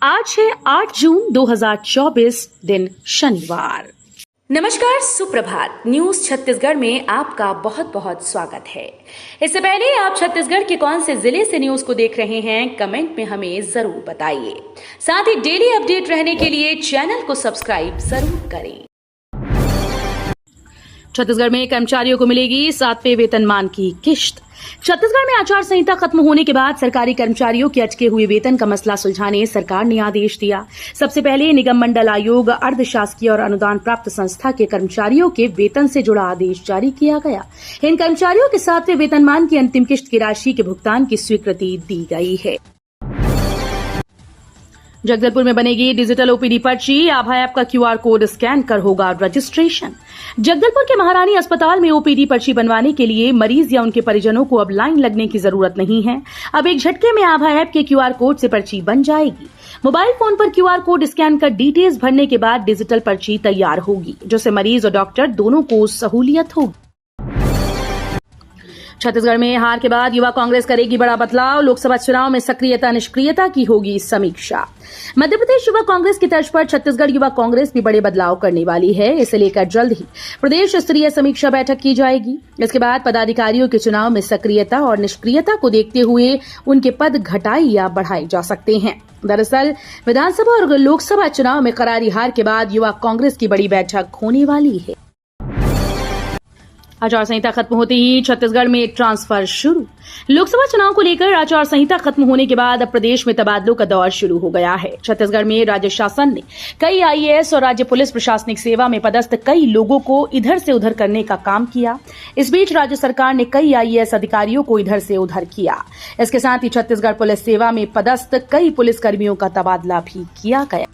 आज है 8 जून 2024 दिन शनिवार। नमस्कार, सुप्रभात। न्यूज छत्तीसगढ़ में आपका बहुत बहुत स्वागत है। इससे पहले आप छत्तीसगढ़ के कौन से जिले से न्यूज को देख रहे हैं, कमेंट में हमें जरूर बताइए। साथ ही डेली अपडेट रहने के लिए चैनल को सब्सक्राइब जरूर करें। छत्तीसगढ़ में कर्मचारियों को मिलेगी 7वें वेतनमान की किश्त। छत्तीसगढ़ में आचार संहिता खत्म होने के बाद सरकारी कर्मचारियों के अटके हुए वेतन का मसला सुलझाने सरकार ने आदेश दिया। सबसे पहले निगम मंडल आयोग, अर्धशासकीय और अनुदान प्राप्त संस्था के कर्मचारियों के वेतन से जुड़ा आदेश जारी किया गया। इन कर्मचारियों के 7वें वेतनमान की अंतिम किश्त की राशि के भुगतान की स्वीकृति दी गई है। जगदलपुर में बनेगी डिजिटल ओपीडी पर्ची। आभा ऐप का क्यूआर कोड स्कैन कर होगा रजिस्ट्रेशन। जगदलपुर के महारानी अस्पताल में ओपीडी पर्ची बनवाने के लिए मरीज या उनके परिजनों को अब लाइन लगने की जरूरत नहीं है। अब एक झटके में आभा ऐप के क्यूआर कोड से पर्ची बन जाएगी। मोबाइल फोन पर क्यूआर कोड स्कैन कर डिटेल्स भरने के बाद डिजिटल पर्ची तैयार होगी, जिससे मरीज और डॉक्टर दोनों को सहूलियत होगी। छत्तीसगढ़ में हार के बाद युवा कांग्रेस करेगी बड़ा बदलाव। लोकसभा चुनाव में सक्रियता निष्क्रियता की होगी समीक्षा। मध्य प्रदेश युवा कांग्रेस की तर्ज पर छत्तीसगढ़ युवा कांग्रेस भी बड़े बदलाव करने वाली है। इसे लेकर जल्द ही प्रदेश स्तरीय समीक्षा बैठक की जाएगी। इसके बाद पदाधिकारियों के चुनाव में सक्रियता और निष्क्रियता को देखते हुए उनके पद घटाए या बढ़ाए जा सकते हैं। दरअसल विधानसभा और लोकसभा चुनाव में करारी हार के बाद युवा कांग्रेस की बड़ी बैठक होने वाली है। आचार संहिता खत्म होते ही छत्तीसगढ़ में ट्रांसफर शुरू। लोकसभा चुनाव को लेकर आचार संहिता खत्म होने के बाद अब प्रदेश में तबादलों का दौर शुरू हो गया है। छत्तीसगढ़ में राज्य शासन ने कई आईएएस और राज्य पुलिस प्रशासनिक सेवा में पदस्थ कई लोगों को इधर से उधर करने का काम किया। इस बीच राज्य सरकार ने कई आईएएस अधिकारियों को इधर से उधर किया। इसके साथ ही छत्तीसगढ़ पुलिस सेवा में पदस्थ कई पुलिसकर्मियों का तबादला भी किया गया।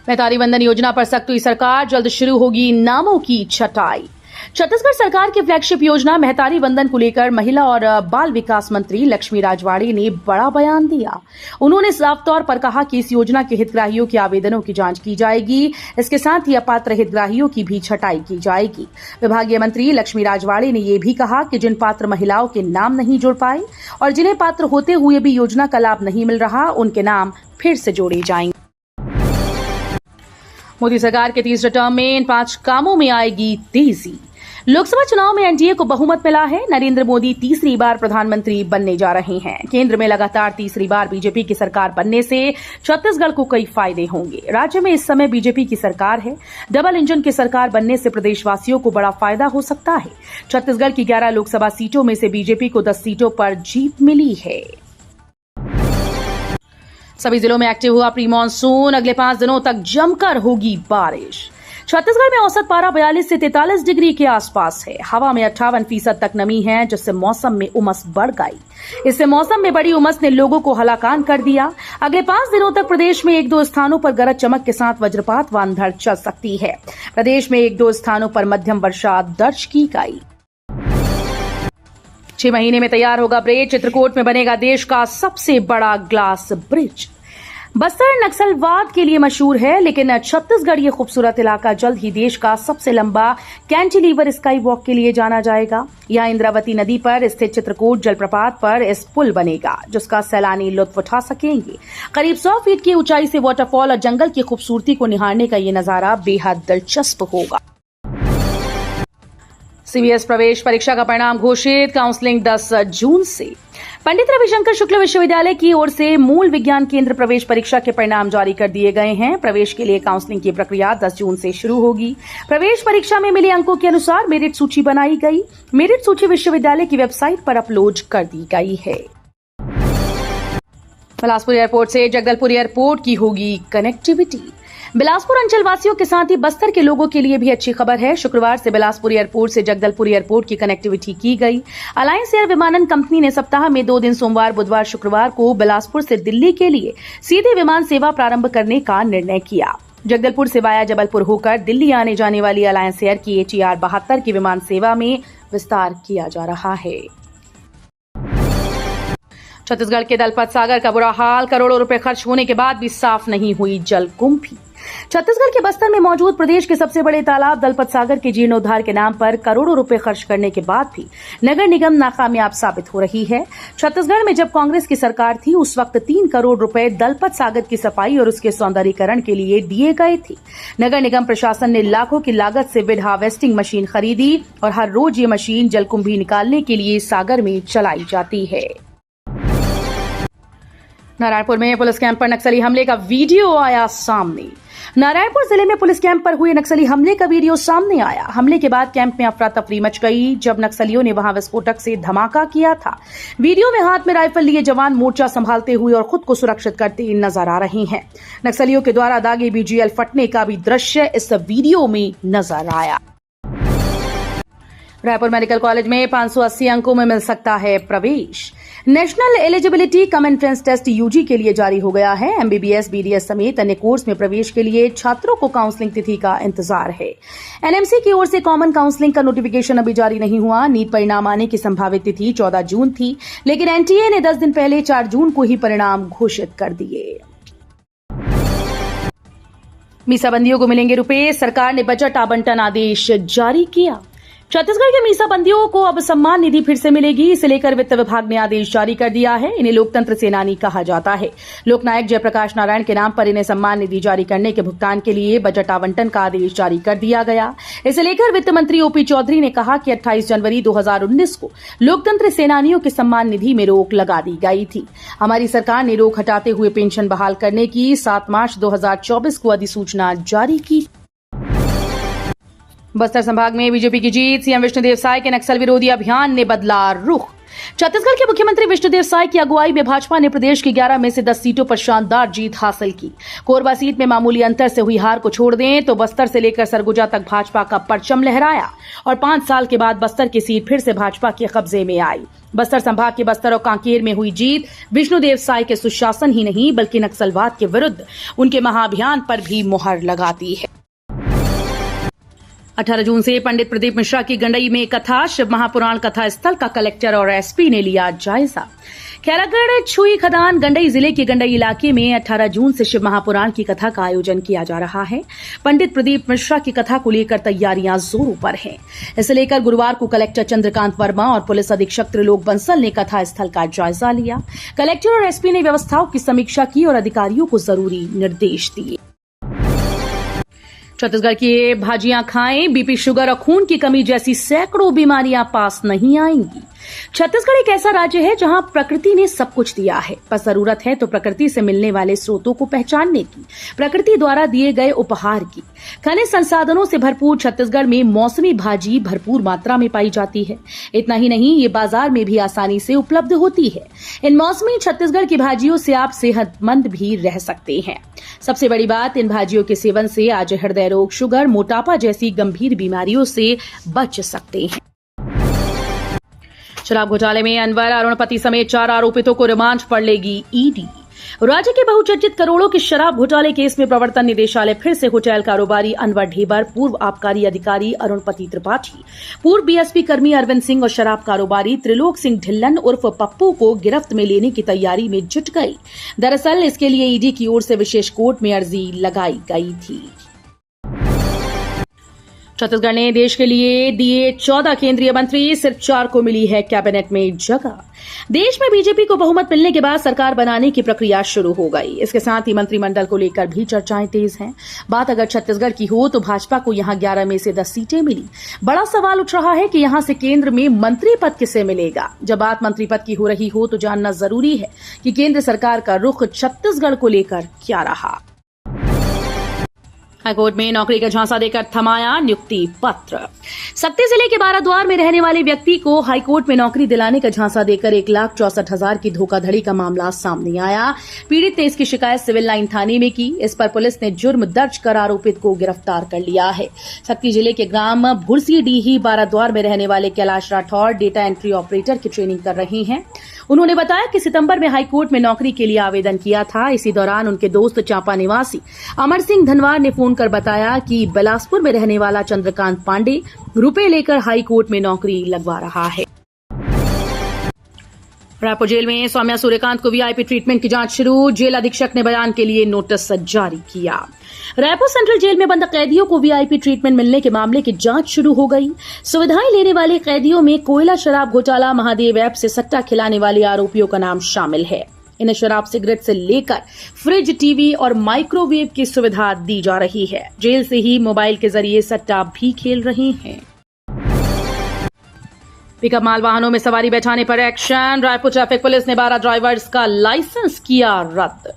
मेहतारी वंदन योजना पर सख्त हुई सरकार, जल्द शुरू होगी नामों की छटाई। छत्तीसगढ़ सरकार की फ्लैगशिप योजना मेहतारी वंदन को लेकर महिला और बाल विकास मंत्री लक्ष्मी राजवाड़ी ने बड़ा बयान दिया। उन्होंने साफ तौर पर कहा कि इस योजना के हितग्राहियों के आवेदनों की जांच की जाएगी। इसके साथ ही अपात्र हितग्राहियों की भी छटाई की जाएगी। विभागीय मंत्री लक्ष्मी राजवाड़ी ने यह भी कहा कि जिन पात्र महिलाओं के नाम नहीं जुड़ पाए और जिन्हें पात्र होते हुए भी योजना का लाभ नहीं मिल रहा, उनके नाम फिर से जोड़े जाएंगे। मोदी सरकार के तीसरे टर्म में इन 5 कामों में आएगी तेजी। लोकसभा चुनाव में एनडीए को बहुमत मिला है। नरेंद्र मोदी तीसरी बार प्रधानमंत्री बनने जा रहे हैं। केंद्र में लगातार तीसरी बार बीजेपी की सरकार बनने से छत्तीसगढ़ को कई फायदे होंगे। राज्य में इस समय बीजेपी की सरकार है। डबल इंजन की सरकार बनने से प्रदेशवासियों को बड़ा फायदा हो सकता है। छत्तीसगढ़ की 11 लोकसभा सीटों में से बीजेपी को 10 सीटों पर जीत मिली है। सभी जिलों में एक्टिव हुआ प्री मानसून। अगले 5 दिनों तक जमकर होगी बारिश। छत्तीसगढ़ में औसत पारा 42 से 43 डिग्री के आसपास है। हवा में 58% तक नमी है, जिससे मौसम में उमस बढ़ गई। इससे मौसम में बड़ी उमस ने लोगों को हलाकान कर दिया। अगले 5 दिनों तक प्रदेश में 1-2 स्थानों पर गरज चमक के साथ वज्रपात व अंधड़ चल सकती है। प्रदेश में 1-2 स्थानों पर मध्यम वर्षा दर्ज की गई। 6 महीने में तैयार होगा ब्रिज। चित्रकूट में बनेगा देश का सबसे बड़ा ग्लास ब्रिज। बस्तर नक्सलवाद के लिए मशहूर है, लेकिन छत्तीसगढ़ ये खूबसूरत इलाका जल्द ही देश का सबसे लंबा कैंटिलीवर स्काई वॉक के लिए जाना जाएगा। यहाँ इंद्रावती नदी पर स्थित चित्रकूट जलप्रपात पर इस पुल बनेगा, जिसका सैलानी लुत्फ उठा सकेंगे। करीब 100 फीट की ऊंचाई से वाटरफॉल और जंगल की खूबसूरती को निहारने का ये नजारा बेहद दिलचस्प होगा। सीबीएस प्रवेश परीक्षा का परिणाम घोषित। काउंसलिंग 10 जून से। पंडित रविशंकर शुक्ल विश्वविद्यालय की ओर से मूल विज्ञान केंद्र प्रवेश परीक्षा के परिणाम जारी कर दिए गए हैं। प्रवेश के लिए काउंसलिंग की प्रक्रिया 10 जून से शुरू होगी। प्रवेश परीक्षा में मिले अंकों के अनुसार मेरिट सूची बनाई गई। मेरिट सूची विश्वविद्यालय की वेबसाइट पर अपलोड कर दी गई है। बिलासपुर एयरपोर्ट से जगदलपुर एयरपोर्ट की होगी कनेक्टिविटी। बिलासपुर अंचल वासियों के साथ ही बस्तर के लोगों के लिए भी अच्छी खबर है। शुक्रवार से बिलासपुर एयरपोर्ट से जगदलपुर एयरपोर्ट की कनेक्टिविटी की गई। अलायंस एयर विमानन कंपनी ने सप्ताह में 2 दिन सोमवार, बुधवार, शुक्रवार को बिलासपुर से दिल्ली के लिए सीधी विमान सेवा प्रारंभ करने का निर्णय किया। जगदलपुर से वाया जबलपुर होकर दिल्ली आने जाने वाली अलायंस एयर की ATR 72 की विमान सेवा में विस्तार किया जा रहा है। छत्तीसगढ़ के दलपत सागर का बुरा हाल। करोड़ों रुपए खर्च होने के बाद भी साफ नहीं हुई जलकुंभी। छत्तीसगढ़ के बस्तर में मौजूद प्रदेश के सबसे बड़े तालाब दलपत सागर के जीर्णोद्धार के नाम पर करोड़ों रुपए खर्च करने के बाद भी नगर निगम नाकामयाब साबित हो रही है। छत्तीसगढ़ में जब कांग्रेस की सरकार थी उस वक्त 3 करोड़ रुपए दलपत सागर की सफाई और उसके सौंदर्यीकरण के लिए दिए गए थे। नगर निगम प्रशासन ने लाखों की लागत से विड हार्वेस्टिंग मशीन खरीदी और हर रोज ये मशीन जलकुंभी निकालने के लिए सागर में चलाई जाती है। नारायणपुर में पुलिस कैंप पर नक्सली हमले का वीडियो आया सामने। नारायणपुर जिले में पुलिस कैंप पर हुए नक्सली हमले का वीडियो सामने आया। हमले के बाद कैंप में अफरा तफरी मच गई जब नक्सलियों ने वहां विस्फोटक से धमाका किया था। वीडियो में हाथ में राइफल लिए जवान मोर्चा संभालते हुए और खुद को सुरक्षित करते नजर आ रहे हैं। नक्सलियों के द्वारा दागे बीजीएल फटने का भी दृश्य इस वीडियो में नजर आया। रायपुर मेडिकल कॉलेज में 580 अंकों में मिल सकता है प्रवेश। National eligibility cum entrance test UG के लिए जारी हो गया है। एमबीबीएस, बीडीएस समेत अन्य कोर्स में प्रवेश के लिए छात्रों को काउंसलिंग तिथि का इंतजार है। एनएमसी की ओर से कॉमन काउंसलिंग का नोटिफिकेशन अभी जारी नहीं हुआ। नीट परिणाम आने की संभावित तिथि 14 जून थी, लेकिन एनटीए ने 10 दिन पहले 4 जून को ही परिणाम घोषित कर दिए। मीसाबंदियों को मिलेंगे रुपए, सरकार ने बजट आवंटन आदेश जारी किया। छत्तीसगढ़ के मीसाबंदियों को अब सम्मान निधि फिर से मिलेगी। इसे लेकर वित्त विभाग ने आदेश जारी कर दिया है। इन्हें लोकतंत्र सेनानी कहा जाता है। लोकनायक जयप्रकाश नारायण के नाम पर इन्हें सम्मान निधि जारी करने के भुगतान के लिए बजट आवंटन का आदेश जारी कर दिया गया। इसे लेकर वित्त मंत्री ओपी चौधरी ने कहा कि 28 जनवरी 2019 को लोकतंत्र सेनानियों के सम्मान निधि में रोक लगा दी गई थी। हमारी सरकार ने रोक हटाते हुए पेंशन बहाल करने की 7 मार्च 2024 को अधिसूचना जारी की। बस्तर संभाग में बीजेपी की जीत। सीएम विष्णुदेव साय के नक्सल विरोधी अभियान ने बदला रुख। छत्तीसगढ़ के मुख्यमंत्री विष्णुदेव साय की अगुवाई में भाजपा ने प्रदेश की 11 में से 10 सीटों पर शानदार जीत हासिल की। कोरबा सीट में मामूली अंतर से हुई हार को छोड़ दें तो बस्तर से लेकर सरगुजा तक भाजपा का परचम लहराया और 5 साल के बाद बस्तर की सीट फिर से भाजपा के कब्जे में आई। बस्तर संभाग के बस्तर और कांकेर में हुई जीत विष्णुदेव साय के सुशासन ही नहीं बल्कि नक्सलवाद के विरुद्ध उनके महाअभियान पर भी मुहर लगाती है। 18 जून से पंडित प्रदीप मिश्रा की गंडई में कथा। शिव महापुराण कथा स्थल का कलेक्टर और एसपी ने लिया जायजा। खैरागढ़ छुई खदान गंडई जिले के गंडई इलाके में 18 जून से शिव महापुराण की कथा का आयोजन किया जा रहा है। पंडित प्रदीप मिश्रा की कथा को लेकर तैयारियां जोरों पर हैं। इसे लेकर गुरुवार को कलेक्टर चंद्रकांत वर्मा और पुलिस अधीक्षक त्रिलोक बंसल ने कथा स्थल का जायजा लिया। कलेक्टर और एसपी ने व्यवस्थाओं की समीक्षा की और अधिकारियों को जरूरी निर्देश दिए। छत्तीसगढ़ की भाजियां खाएं, बीपी, शुगर और खून की कमी जैसी सैकड़ों बीमारियां पास नहीं आएंगी। छत्तीसगढ़ एक ऐसा राज्य है जहां प्रकृति ने सब कुछ दिया है, पर जरूरत है तो प्रकृति से मिलने वाले स्रोतों को पहचानने की, प्रकृति द्वारा दिए गए उपहार की। खनिज संसाधनों से भरपूर छत्तीसगढ़ में मौसमी भाजी भरपूर मात्रा में पाई जाती है। इतना ही नहीं, ये बाजार में भी आसानी से उपलब्ध होती है। इन मौसमी छत्तीसगढ़ की भाजियों से आप सेहतमंद भी रह सकते हैं। सबसे बड़ी बात, इन भाजियों के सेवन से आज हृदय रोग, शुगर, मोटापा जैसी गंभीर बीमारियों से बच सकते हैं। शराब घोटाले में अनवर, अरुणपति समेत 4 आरोपितों को रिमांड पर लेगी ईडी। राज्य के बहुचर्चित करोड़ों के शराब घोटाले केस में प्रवर्तन निदेशालय फिर से होटल कारोबारी अनवर ढेबर, पूर्व आबकारी अधिकारी अरुणपति त्रिपाठी, पूर्व बीएसपी कर्मी अरविंद सिंह और शराब कारोबारी त्रिलोक सिंह ढिल्लन उर्फ पप्पू को गिरफ्त में लेने की तैयारी में जुट गई। दरअसल इसके लिए ईडी की ओर से विशेष कोर्ट में अर्जी लगाई गई थी। छत्तीसगढ़ ने देश के लिए दिए 14 केंद्रीय मंत्री, सिर्फ 4 को मिली है कैबिनेट में जगह। देश में बीजेपी को बहुमत मिलने के बाद सरकार बनाने की प्रक्रिया शुरू हो गई। इसके साथ ही मंत्रिमंडल को लेकर भी चर्चाएं तेज हैं। बात अगर छत्तीसगढ़ की हो तो भाजपा को यहां 11 में से 10 सीटें मिली। बड़ा सवाल उठ रहा है कि यहां से केंद्र में मंत्री पद किसे मिलेगा। जब बात मंत्री पद की हो रही हो तो जानना जरूरी है कि केंद्र सरकार का रुख छत्तीसगढ़ को लेकर क्या रहा। हाईकोर्ट में नौकरी का झांसा देकर थमाया नियुक्ति पत्र। सक्ती जिले के बाराद्वार में रहने वाले व्यक्ति को हाईकोर्ट में नौकरी दिलाने का झांसा देकर 1,64,000 की धोखाधड़ी का मामला सामने आया। पीड़ित ने इसकी शिकायत सिविल लाइन थाने में की। इस पर पुलिस ने जुर्म दर्ज कर आरोपित को गिरफ्तार कर लिया है। सक्ती जिले के ग्राम भुरसीडीही बाराद्वार में रहने वाले Kailash Rathore data entry operator की ट्रेनिंग कर रहे हैं। उन्होंने बताया कि सितंबर में हाईकोर्ट में नौकरी के लिए आवेदन किया था। इसी दौरान उनके दोस्त चांपा निवासी अमर सिंह धनवार ने फोन कर बताया कि बिलासपुर में रहने वाला चंद्रकांत पांडे रुपए लेकर हाईकोर्ट में नौकरी लगवा रहा है। रायपुर जेल में सौम्या सूर्यकांत को वीआईपी ट्रीटमेंट की जांच शुरू। जेल अधीक्षक ने बयान के लिए नोटिस जारी किया। रायपुर सेंट्रल जेल में बंद कैदियों को वीआईपी ट्रीटमेंट मिलने के मामले की जांच शुरू हो गई। सुविधाएं लेने वाले कैदियों में कोयला शराब घोटाला महादेव ऐप से सट्टा खिलाने वाले आरोपियों का नाम शामिल है। इन्हें शराब सिगरेट से लेकर फ्रिज, टीवी और माइक्रोवेव की सुविधा दी जा रही है। जेल से ही मोबाइल के जरिए सट्टा भी खेल रहे हैं। पिकअप माल वाहनों में सवारी बैठाने पर एक्शन। रायपुर ट्रैफिक पुलिस ने 12 ड्राइवर्स का लाइसेंस किया रद्द।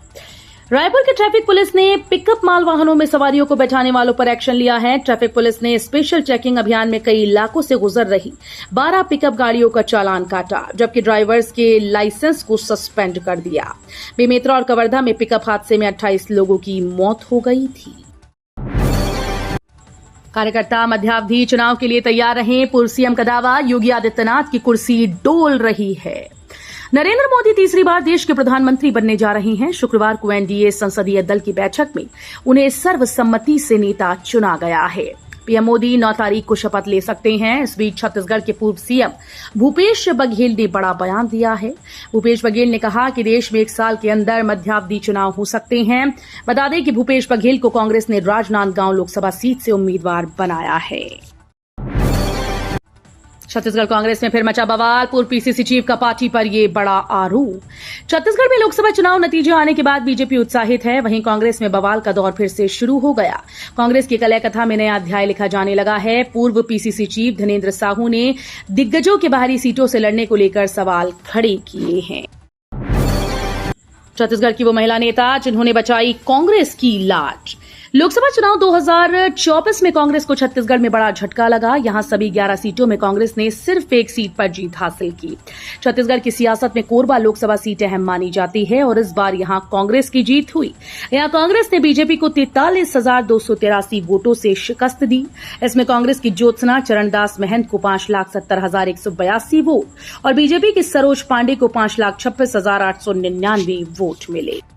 रायपुर की ट्रैफिक पुलिस ने पिकअप माल वाहनों में सवारियों को बैठाने वालों पर एक्शन लिया है। ट्रैफिक पुलिस ने स्पेशल चेकिंग अभियान में कई इलाकों से गुजर रही 12 पिकअप गाड़ियों का चालान काटा, जबकि ड्राइवर्स के लाइसेंस को सस्पेंड कर दिया। बेमेतरा और कवर्धा में पिकअप हादसे में 28 लोगों की मौत हो गई थी। कार्यकर्ता मध्यावधि चुनाव के लिए तैयार रहें, पूर्व सीएम का दावा। योगी आदित्यनाथ की कुर्सी डोल रही है। नरेंद्र मोदी तीसरी बार देश के प्रधानमंत्री बनने जा रहे हैं। शुक्रवार को एनडीए संसदीय दल की बैठक में उन्हें सर्वसम्मति से नेता चुना गया है। पीएम मोदी 9 तारीख को शपथ ले सकते हैं। इस बीच छत्तीसगढ़ के पूर्व सीएम भूपेश बघेल ने बड़ा बयान दिया है। भूपेश बघेल ने कहा कि देश में 1 साल के अंदर मध्यावधि चुनाव हो सकते हैं। बता दें कि भूपेश बघेल को कांग्रेस ने राजनांदगांव लोकसभा सीट से उम्मीदवार बनाया है। छत्तीसगढ़ कांग्रेस में फिर मचा बवाल। पूर्व पीसीसी चीफ का पार्टी पर ये बड़ा आरोप। छत्तीसगढ़ में लोकसभा चुनाव नतीजे आने के बाद बीजेपी उत्साहित है, वहीं कांग्रेस में बवाल का दौर फिर से शुरू हो गया। कांग्रेस की कलह कथा में नया अध्याय लिखा जाने लगा है। पूर्व पीसीसी चीफ धनेन्द्र साहू ने दिग्गजों के बाहरी सीटों से लड़ने को लेकर सवाल खड़े किए हैं। छत्तीसगढ़ की वो महिला नेता जिन्होंने बचाई कांग्रेस की लाज। लोकसभा चुनाव 2024 में कांग्रेस को छत्तीसगढ़ में बड़ा झटका लगा। यहां सभी 11 सीटों में कांग्रेस ने सिर्फ 1 सीट पर जीत हासिल की। छत्तीसगढ़ की सियासत में कोरबा लोकसभा सीट अहम मानी जाती है और इस बार यहां कांग्रेस की जीत हुई। यहां कांग्रेस ने बीजेपी को 43,283 वोटों से शिकस्त दी। इसमें कांग्रेस की ज्योत्सना चरणदास महंत को 5,70,182 वोट और बीजेपी की सरोज पांडे को 5,26,899 वोट मिले।